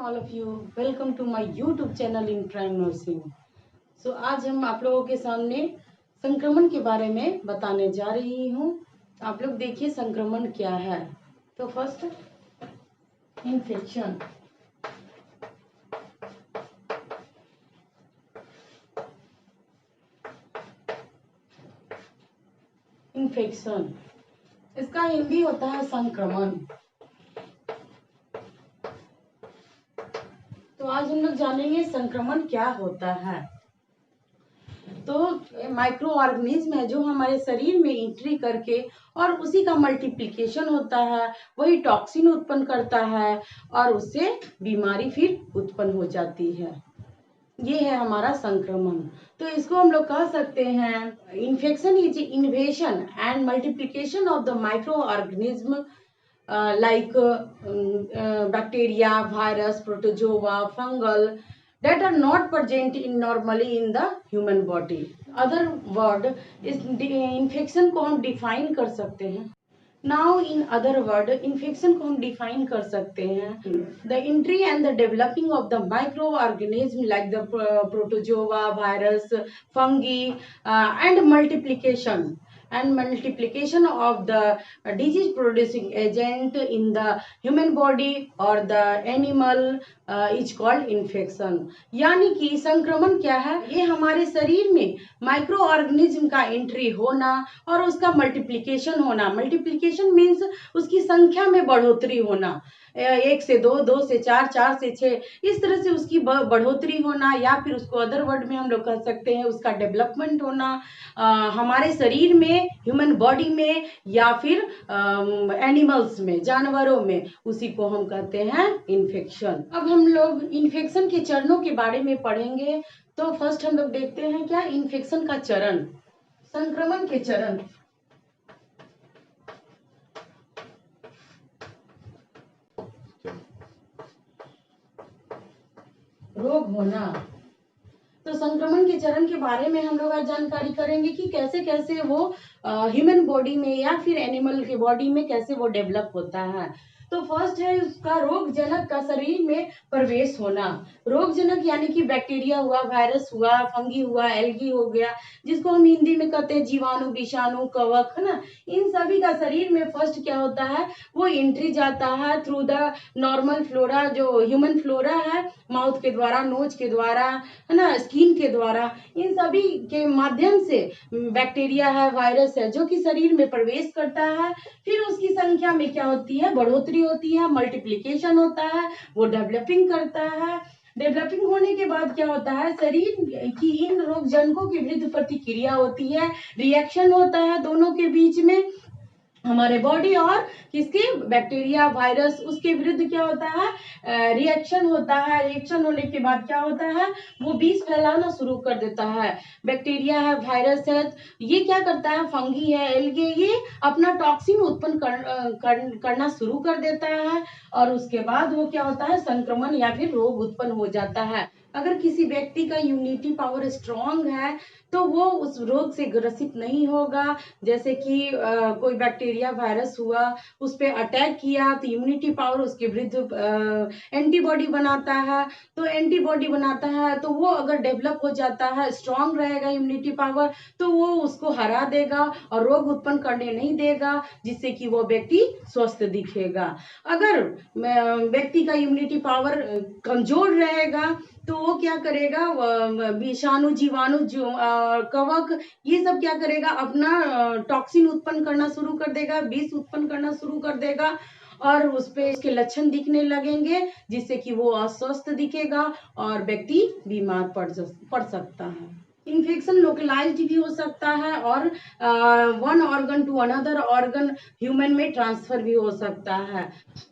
all of you. Welcome to my YouTube channel in Prime Nursing. So आज हम आप लोगों के सामने संक्रमण के बारे में बताने जा रही हूँ. आप लोग देखिए संक्रमण क्या है. तो फर्स्ट इन्फेक्शन. इन्फेक्शन इसका हिंदी होता है संक्रमण. तो आज हम लोग जानेंगे संक्रमण क्या होता है. तो माइक्रो ऑर्गेनिज्म है जो हमारे शरीर में एंट्री करके और उसी का मल्टीप्लिकेशन होता है, वही टॉक्सिन उत्पन्न करता है और उससे बीमारी फिर उत्पन्न हो जाती है. ये है हमारा संक्रमण. तो इसको हम लोग कह सकते हैं infection is इन्वेशन and multiplication of the micro organism like bacteria, virus, protozoa, fungal that are not present in normally in the human body. Other word इस infection को हम define कर सकते हैं. Now in other word infection को हम define कर सकते हैं the entry and the developing of the microorganism like the protozoa, virus, fungi and multiplication of the disease producing agent in the human body or the animal is called infection. यानी कि संक्रमण क्या है? ये हमारे शरीर में माइक्रो ऑर्गेनिज्म का एंट्री होना और उसका मल्टीप्लिकेशन होना. मल्टीप्लिकेशन मीन्स उसकी संख्या में बढ़ोतरी होना. 1 से 2, 2 से 4, 4 से 6, इस तरह से उसकी बढ़ोतरी होना, या फिर उसको अदर वर्ड में हम लोग कह सकते हैं उसका डेवलपमेंट होना हमारे शरीर में, ह्यूमन बॉडी में या फिर एनिमल्स में, जानवरों में, उसी को हम कहते हैं इन्फेक्शन. अब हम लोग इन्फेक्शन के चरणों के बारे में पढ़ेंगे. तो फर्स्ट हम लोग देखते हैं क्या इन्फेक्शन का चरण. संक्रमण के चरण. रोग होना. तो संक्रमण के चरण के बारे में हम लोग आज जानकारी करेंगे कि कैसे कैसे वो ह्यूमन बॉडी में या फिर एनिमल के बॉडी में कैसे वो डेवलप होता है. तो फर्स्ट है उसका रोग जनक का शरीर में प्रवेश होना. रोग जनक यानी कि बैक्टीरिया हुआ, वायरस हुआ, फंगी हुआ, एल्गी हो गया, जिसको हम हिंदी में कहते हैं जीवाणु, विषाणु, कवक, है ना. इन सभी का शरीर में फर्स्ट क्या होता है, वो एंट्री जाता है थ्रू द नॉर्मल फ्लोरा, जो ह्यूमन फ्लोरा है, माउथ के द्वारा, नोज के द्वारा, है ना, स्किन के द्वारा. इन सभी के माध्यम से बैक्टीरिया है, वायरस है, जो कि शरीर में प्रवेश करता है. फिर उसकी संख्या में क्या होती है, बढ़ोतरी होती है, मल्टीप्लिकेशन होता है, वो डेवलपिंग करता है. डेवलपिंग होने के बाद क्या होता है, शरीर की इन रोग जनकों के विरुद्ध प्रतिक्रिया होती है, रिएक्शन होता है दोनों के बीच में, हमारे बॉडी और किसके, बैक्टीरिया, वायरस, उसके विरुद्ध क्या होता है, रिएक्शन होता है. रिएक्शन होने के बाद क्या होता है, वो विष फैलाना शुरू कर देता है. बैक्टीरिया है, वायरस है, ये क्या करता है, फंगी है, एल्गे, ये अपना टॉक्सिन उत्पन्न करना शुरू कर देता है और उसके बाद वो क्या होता है, संक्रमण या फिर रोग उत्पन्न हो जाता है. अगर किसी व्यक्ति का इम्यूनिटी पावर स्ट्रांग है तो वो उस रोग से ग्रसित नहीं होगा. जैसे कि कोई बैक्टीरिया, वायरस हुआ, उस पर अटैक किया तो इम्यूनिटी पावर उसके विरुद्ध एंटीबॉडी बनाता है. तो एंटीबॉडी बनाता है तो वो अगर डेवलप हो जाता है, स्ट्रांग रहेगा इम्यूनिटी पावर, तो वो उसको हरा देगा और रोग उत्पन्न करने नहीं देगा, जिससे कि वो व्यक्ति स्वस्थ दिखेगा. अगर व्यक्ति का इम्यूनिटी पावर कमजोर रहेगा तो वो क्या करेगा, विषाणु, जीवाणु, कवक, ये सब क्या करेगा, अपना टॉक्सिन उत्पन्न करना शुरू कर देगा, विष उत्पन्न करना शुरू कर देगा और उस पे उसके लक्षण दिखने लगेंगे, जिससे कि वो अस्वस्थ दिखेगा और व्यक्ति बीमार पड़ सकता है. इन्फेक्शन लोकलाइज्ड भी हो सकता है और one organ to another organ human में ट्रांसफर भी हो सकता है.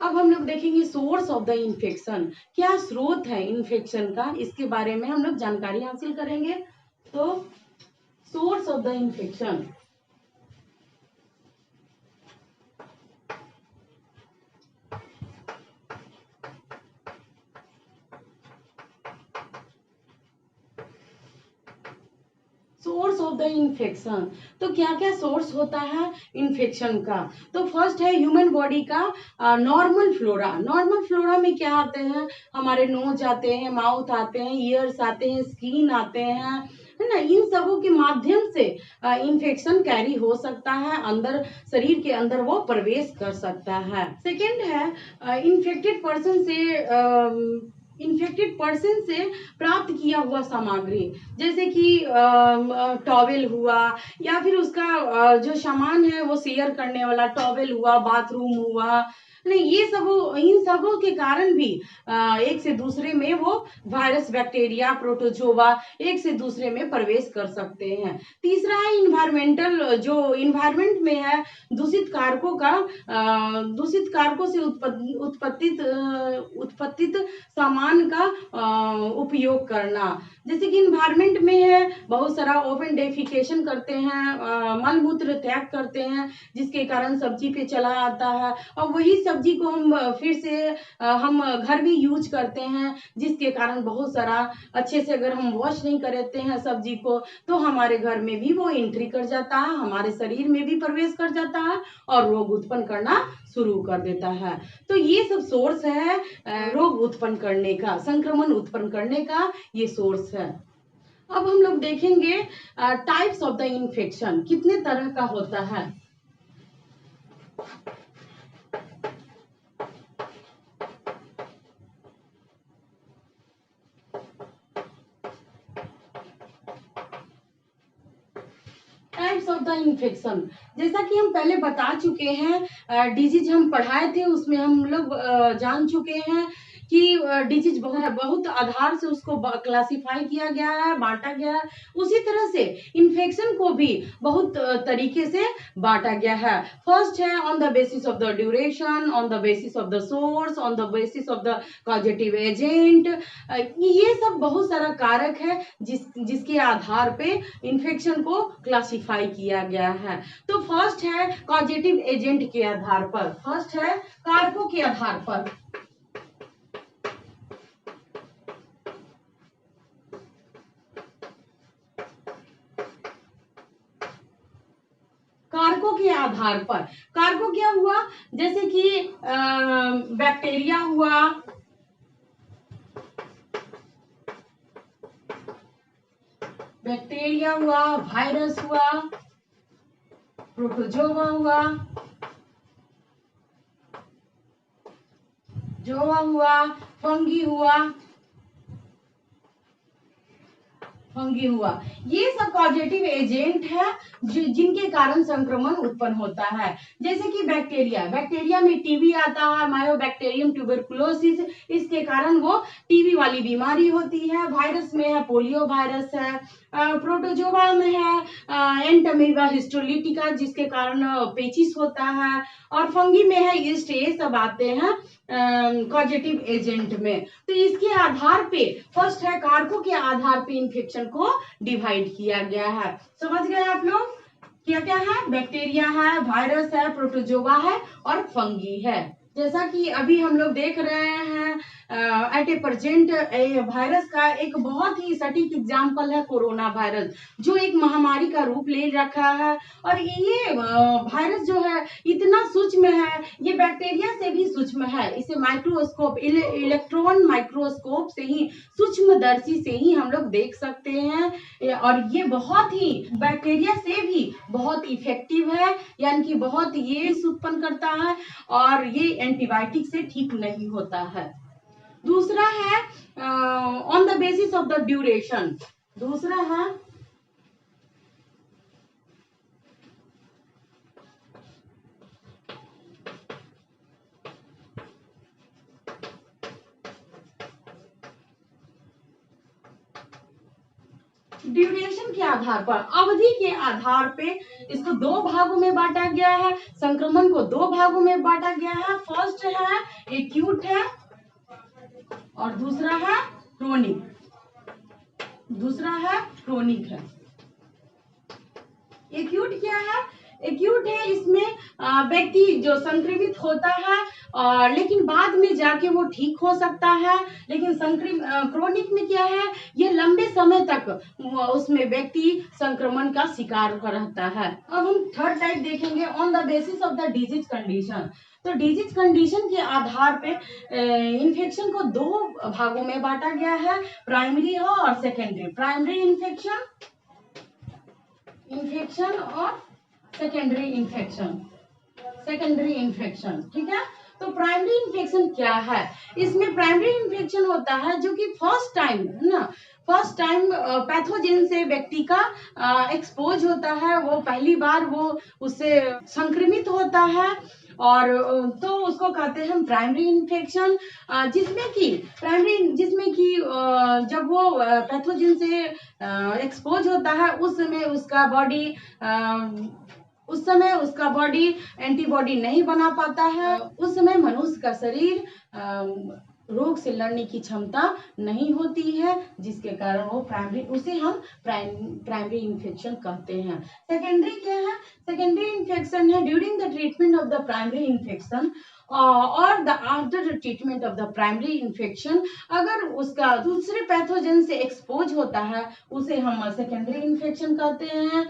अब हम लोग देखेंगे सोर्स ऑफ द इन्फेक्शन. क्या स्रोत है इन्फेक्शन का, इसके बारे में हम लोग जानकारी हासिल करेंगे. तो source of the infection. Source of the infection. तो क्या क्या सोर्स होता है इन्फेक्शन का? तो फर्स्ट है ह्यूमन बॉडी का नॉर्मल फ्लोरा। नॉर्मल फ्लोरा में क्या आते हैं? हमारे नोज आते हैं, माउथ आते हैं, ईयर्स आते हैं, स्किन आते हैं, है ना। इन सबों के माध्यम से इन्फेक्शन कैरी हो सकता है, अंदर शरीर के अंदर वो प्रवेश कर सकता है। सेकेंड है इन्फेक्टेड पर्सन से प्राप्त किया हुआ सामग्री, जैसे कि टॉवेल हुआ, या फिर उसका जो सामान है वो शेयर करने वाला टॉवेल हुआ, बाथरूम हुआ, नहीं, ये सब इन सबों के कारण भी एक से दूसरे में वो वायरस, बैक्टीरिया, प्रोटोजोआ एक से दूसरे में प्रवेश कर सकते हैं। तीसरा है इन्वायरमेंटल, जो इन्वायरमेंट में है दूषित कारकों से उत्पत्तित सामान का उपयोग करना। जैसे कि इन्वायरमेंट में है बहुत सारा ओपन डेफिकेशन करते हैं, मल मूत्र त्याग करते हैं, जिसके कारण सब्जी पे चला आता है, और वही सब्जी को हम फिर से हम घर में यूज करते हैं, जिसके कारण बहुत सारा अच्छे से अगर हम वॉश नहीं करते हैं सब्जी को, तो हमारे घर में भी वो एंट्री कर जाता है, हमारे शरीर में भी प्रवेश कर जाता है और रोग उत्पन्न करना शुरू कर देता है। तो ये सब सोर्स है रोग उत्पन्न करने का, संक्रमण उत्पन्न करने का ये सोर्स है। अब हम लोग देखेंगे टाइप्स ऑफ द इन्फेक्शन, कितने तरह का होता है। टाइप्स ऑफ द इन्फेक्शन, जैसा कि हम पहले बता चुके हैं, डिजीज हम पढ़ाए थे, उसमें हम लोग जान चुके हैं कि डिजीज बहुत आधार से उसको क्लासिफाई किया गया है, बांटा गया है। उसी तरह से इन्फेक्शन को भी बहुत तरीके से बांटा गया है। फर्स्ट है on the basis of the duration, on the basis of the source, on the basis of the causative agent. ये सब बहुत सारा कारक है जिसके आधार पे इन्फेक्शन को क्लासिफाई किया गया है। तो फर्स्ट है कॉजेटिव एजेंट के आधार पर, फर्स्ट है कारकों के आधार पर। कारकों के आधार पर, कारकों क्या हुआ? जैसे कि बैक्टीरिया हुआ, वायरस हुआ, प्रोटोजोआ हुआ, फंगी हुआ, ये सब कॉजेटिव एजेंट है जिनके कारण संक्रमण उत्पन्न होता है। जैसे कि बैक्टीरिया में टीबी आता है, मायोबैक्टीरियम ट्यूबरकुलोसिस, इसके कारण वो टीबी वाली बीमारी होती है। वायरस में है पोलियो वायरस है, प्रोटोजोआ में है एंटमीबा हिस्टोलिटिका, जिसके कारण पेचिस होता है, और फंगी में है ईस्ट। ये सब आते हैं कॉजेटिव एजेंट में। तो इसके आधार पे फर्स्ट है कारकों के आधार पे इन्फेक्शन को डिवाइड किया गया है। समझ गए आप लोग? क्या क्या है? बैक्टीरिया है, वायरस है, प्रोटोजोआ है और फंगी है। जैसा कि अभी हम लोग देख रहे हैं एट ए प्रेजेंट वायरस का एक बहुत ही सटीक एग्जाम्पल है कोरोना वायरस, जो एक महामारी का रूप ले रखा है। और ये वायरस जो है इतना सूक्ष्म है, ये बैक्टीरिया से भी सूक्ष्म है। इसे माइक्रोस्कोप, इलेक्ट्रॉन माइक्रोस्कोप से ही, सूक्ष्मदर्शी से ही हम लोग देख सकते हैं। और ये बहुत ही बैक्टीरिया से भी बहुत इफेक्टिव है, यानी कि बहुत ये उत्पन्न करता है, और ये एंटीबायोटिक से ठीक नहीं होता है। दूसरा है on the basis of the duration, दूसरा है ड्यूरेशन के आधार पर, अवधि के आधार पे इसको दो भागों में बांटा गया है, संक्रमण को दो भागों में बांटा गया है। फर्स्ट है एक्यूट है और दूसरा है क्रोनिक है। एक्यूट क्या है? एक्यूट है, इसमें व्यक्ति जो संक्रमित होता है और लेकिन बाद में जाके वो ठीक हो सकता है। लेकिन क्रोनिक में क्या है, ये लंबे समय तक उसमें व्यक्ति संक्रमण का शिकार रहता है। अब हम थर्ड टाइप देखेंगे, on the basis of the disease condition. तो डिजीज कंडीशन के आधार पे इन्फेक्शन को दो भागों में बांटा गया है, प्राइमरी और सेकेंडरी। प्राइमरी इन्फेक्शन और सेकेंडरी इन्फेक्शन। ठीक है। तो प्राइमरी इन्फेक्शन क्या है, इसमें प्राइमरी इन्फेक्शन होता है जो कि फर्स्ट टाइम पैथोजेन से व्यक्ति का एक्सपोज होता है, वो पहली बार वो उससे संक्रमित होता है और तो उसको कहते हैं प्राइमरी इन्फेक्शन। जिसमें कि जब वो पैथोजेन से एक्सपोज होता है उस समय उसका बॉडी एंटीबॉडी नहीं बना पाता है, उस समय मनुष्य का शरीर रोग से लड़ने की क्षमता नहीं होती है, जिसके कारण वो उसे हम प्राइमरी इन्फेक्शन कहते हैं। सेकेंडरी क्या है, सेकेंडरी इन्फेक्शन है during the treatment of the primary infection और the after the treatment of the primary infection. अगर उसका दूसरे पैथोजन से एक्सपोज होता है उसे हम सेकेंडरी इन्फेक्शन कहते हैं।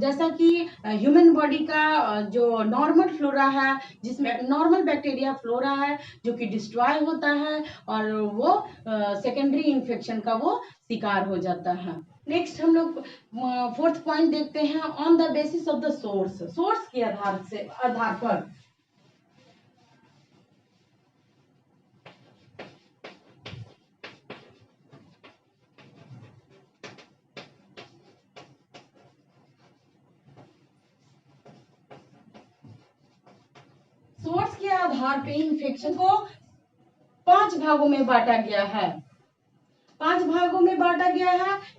जैसा कि ह्यूमन बॉडी का जो नॉर्मल फ्लोरा है, जिसमें नॉर्मल बैक्टीरिया फ्लोरा है जो कि डिस्ट्रॉय होता है और वो सेकेंडरी इन्फेक्शन का वो शिकार हो जाता है। नेक्स्ट हम लोग फोर्थ पॉइंट देखते हैं, on the basis of the source के आधार पर। सोर्स के आधार पे इन्फेक्शन को 5 भागों में बांटा गया है।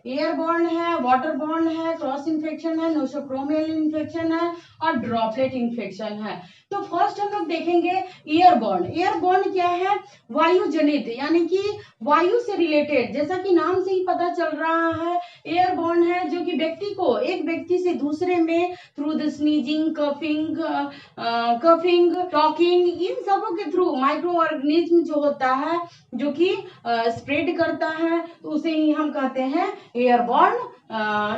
एयरबॉर्न है, वाटरबॉर्न है, क्रॉस इन्फेक्शन है, नोसोक्रोमियल इन्फेक्शन है और ड्रॉपलेट इन्फेक्शन है। तो फर्स्ट हम लोग देखेंगे एयरबॉर्न क्या है, वायु जनित, यानी कि वायु से रिलेटेड, जैसा कि नाम से ही पता चल रहा है एयरबॉर्न है, जो कि एक व्यक्ति से दूसरे में through the sneezing, coughing, talking, इन सबों के थ्रू माइक्रो ऑर्गेनिज्म जो होता है जो कि स्प्रेड करता है, तो उसे ही हम कहते हैं एयरबॉर्न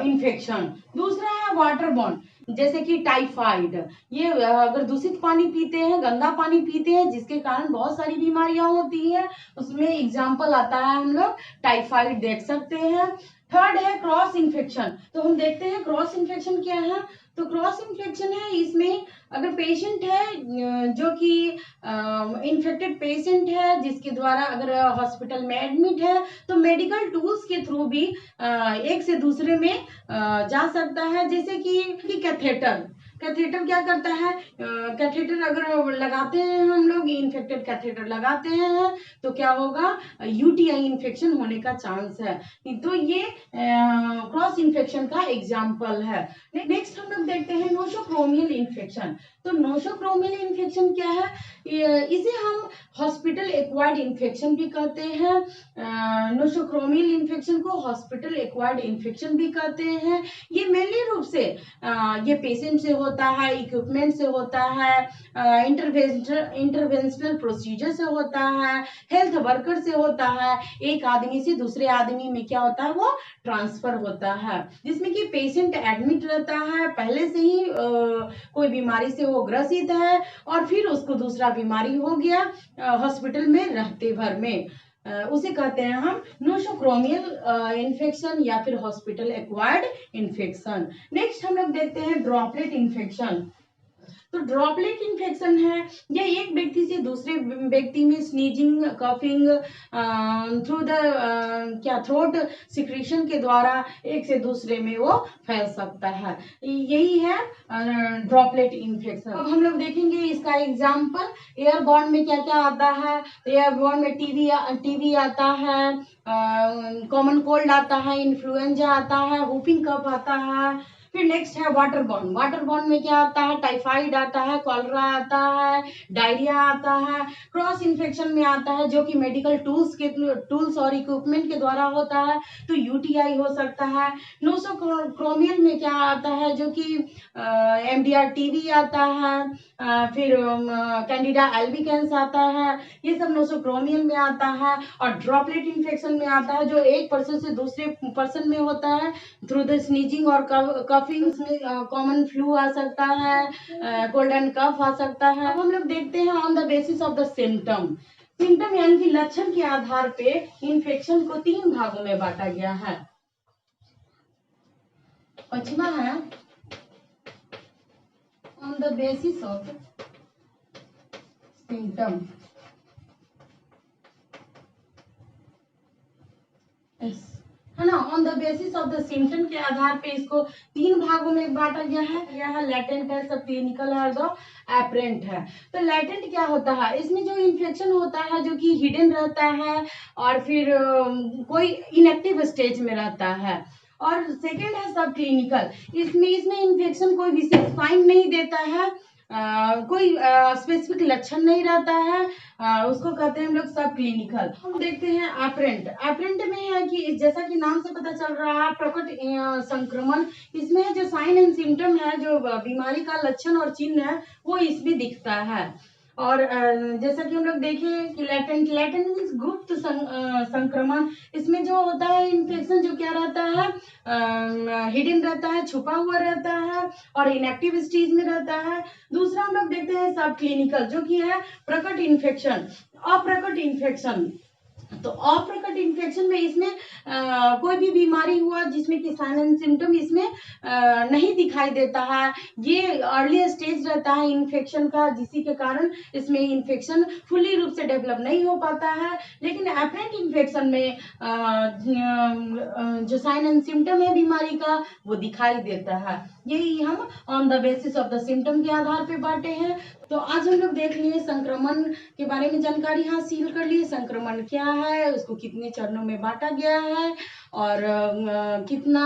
इन्फेक्शन। दूसरा है वाटरबॉर्न, जैसे कि टाइफाइड, ये अगर दूषित पानी पीते हैं, गंदा पानी पीते हैं, जिसके कारण बहुत सारी बीमारियां होती हैं, उसमें एग्जाम्पल आता है, हम लोग टाइफाइड देख सकते हैं। थर्ड है क्रॉस इन्फेक्शन। तो हम देखते हैं क्रॉस इन्फेक्शन क्या है। तो क्रॉस इन्फेक्शन है, इसमें अगर पेशेंट है जो कि इन्फेक्टेड पेशेंट है, जिसके द्वारा अगर हॉस्पिटल में एडमिट है, तो मेडिकल टूल्स के थ्रू भी एक से दूसरे में जा सकता है, जैसे कि कैथेटर क्या करता है, कैथेटर अगर लगाते हैं हम लोग, इन्फेक्टेड कैथेटर लगाते हैं, तो क्या होगा, यूटीआई इन्फेक्शन होने का चांस है। तो ये क्रॉस इन्फेक्शन का एग्जाम्पल है। नेक्स्ट हम लोग देखते हैं नोसोक्रोमियल इन्फेक्शन। तो नोसोक्रोमियल इन्फेक्शन क्या है, इसे हम हॉस्पिटल एक्वायर्ड इन्फेक्शन भी कहते हैं। नोसोक्रोमियल इन्फेक्शन को हॉस्पिटल एक्वायर्ड इन्फेक्शन भी कहते हैं। ये मेनली रूप से ये पेशेंट से होता है, इक्विपमेंट से होता है, इंटरवेंशनल प्रोसीजर से होता है, हेल्थ वर्कर से होता है, एक आदमी से दूसरे आदमी में क्या होता है, वो ट्रांसफर होता है, जिसमें कि पेशेंट एडमिट रहता है, पहले से ही कोई बीमारी से वो ग्रसित है और फिर उसको दूसरा बीमारी हो गया हॉस्पिटल में रहते भर में, उसे कहते हैं हम नोसोक्रोमियल इन्फेक्शन या फिर हॉस्पिटल एक्वायर्ड इन्फेक्शन। नेक्स्ट हम लोग देखते हैं ड्रॉपलेट इन्फेक्शन। तो ड्रॉपलेट इन्फेक्शन है, यह एक व्यक्ति से दूसरे व्यक्ति में sneezing, coughing through the throat secretion के द्वारा एक से दूसरे में वो फैल सकता है, यही है ड्रॉपलेट इन्फेक्शन। अब हम लोग देखेंगे इसका एग्जाम्पल, एयरबॉर्न में क्या क्या आता है। एयरबॉर्न में टीबी आता है, कॉमन कोल्ड आता है, इन्फ्लुएंजा आता है, वूपिंग कफ आता है, फिर नेक्स्ट है वाटर बॉर्न। वाटर बॉर्न में क्या आता है, टाइफाइड आता है, कॉलरा आता है, डायरिया आता है। क्रॉस इन्फेक्शन में आता है जो कि मेडिकल टूल्स और इक्विपमेंट के द्वारा होता है, तो यूटीआई हो सकता है। नोसोक्रोमियल में क्या आता है, जो कि एमडीआर टीवी आता है, फिर कैंडिडा एल्बिकेंस आता है, ये सब नोसोक्रोमियल में आता है। और ड्रॉपलेट इन्फेक्शन में आता है, जो एक पर्सन से दूसरे पर्सन में होता है थ्रू द स्नीजिंग और कफिंग में। कॉमन फ्लू आ सकता है, कोल्ड एंड कफ आ सकता है। अब हम लोग देखते हैं on the basis of the symptom. Symptom यानी कि लक्षण के आधार पे इन्फेक्शन को 3 भागों में बांटा गया है। पछवा है on the basis of symptom. है ना, on the basis of the symptom के आधार पे इसको 3 भागों में बांटा गया है। यह है लैटेंट है, सब क्लिनिकल है और दो एपरेंट है। तो लैटेंट क्या होता है, इसमें जो इन्फेक्शन होता है जो कि हिडन रहता है और फिर कोई इनएक्टिव स्टेज में रहता है। और सेकेंड है सब क्लिनिकल, इसमें इन्फेक्शन कोई विशेष साइन नहीं देता है, कोई स्पेसिफिक लक्षण नहीं रहता है, उसको कहते हैं हम लोग सब क्लिनिकल। हम देखते हैं एपरेंट। एपरेंट में है कि जैसा कि नाम से पता चल रहा है, प्रकट संक्रमण। इसमें जो साइन एंड सिम्टम है, जो बीमारी का लक्षण और चिन्ह है, वो इसमें दिखता है। और जैसा कि हम लोग देखें कि लैटेंट मीन्स गुप्त संक्रमण। इसमें जो होता है इन्फेक्शन जो क्या रहता है, हिडन रहता है, छुपा हुआ रहता है और इनएक्टिव स्टेज में रहता है। दूसरा हम लोग देखते हैं सब क्लिनिकल, जो कि है प्रकट इन्फेक्शन, अप्रकट इन्फेक्शन। तो अप्रकट इन्फेक्शन में इसमें कोई भी बीमारी हुआ जिसमें कि साइन एंड सिम्टम इसमें नहीं दिखाई देता है, ये अर्ली स्टेज रहता है इन्फेक्शन का, जिसी के कारण इसमें इन्फेक्शन फुल्ली रूप से डेवलप नहीं हो पाता है। लेकिन एपरेंट इन्फेक्शन में जो साइन एंड सिम्टम है बीमारी का, वो दिखाई देता है। यही हम on the basis of the symptom के आधार पे बांटे हैं। तो आज हम लोग देख लिए संक्रमण के बारे में जानकारी हासिल कर लिए। संक्रमण क्या है, उसको कितने चरणों में बांटा गया है और कितना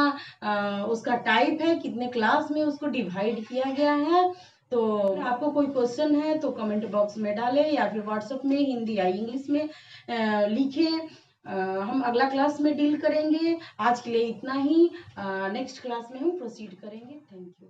उसका टाइप है, कितने क्लास में उसको डिवाइड किया गया है। तो आपको कोई क्वेश्चन है तो कमेंट बॉक्स में डालें या फिर व्हाट्सएप में हिंदी या इंग्लिश में लिखें। हम अगला क्लास में डील करेंगे। आज के लिए इतना ही, नेक्स्ट क्लास में हम प्रोसीड करेंगे। Thank you.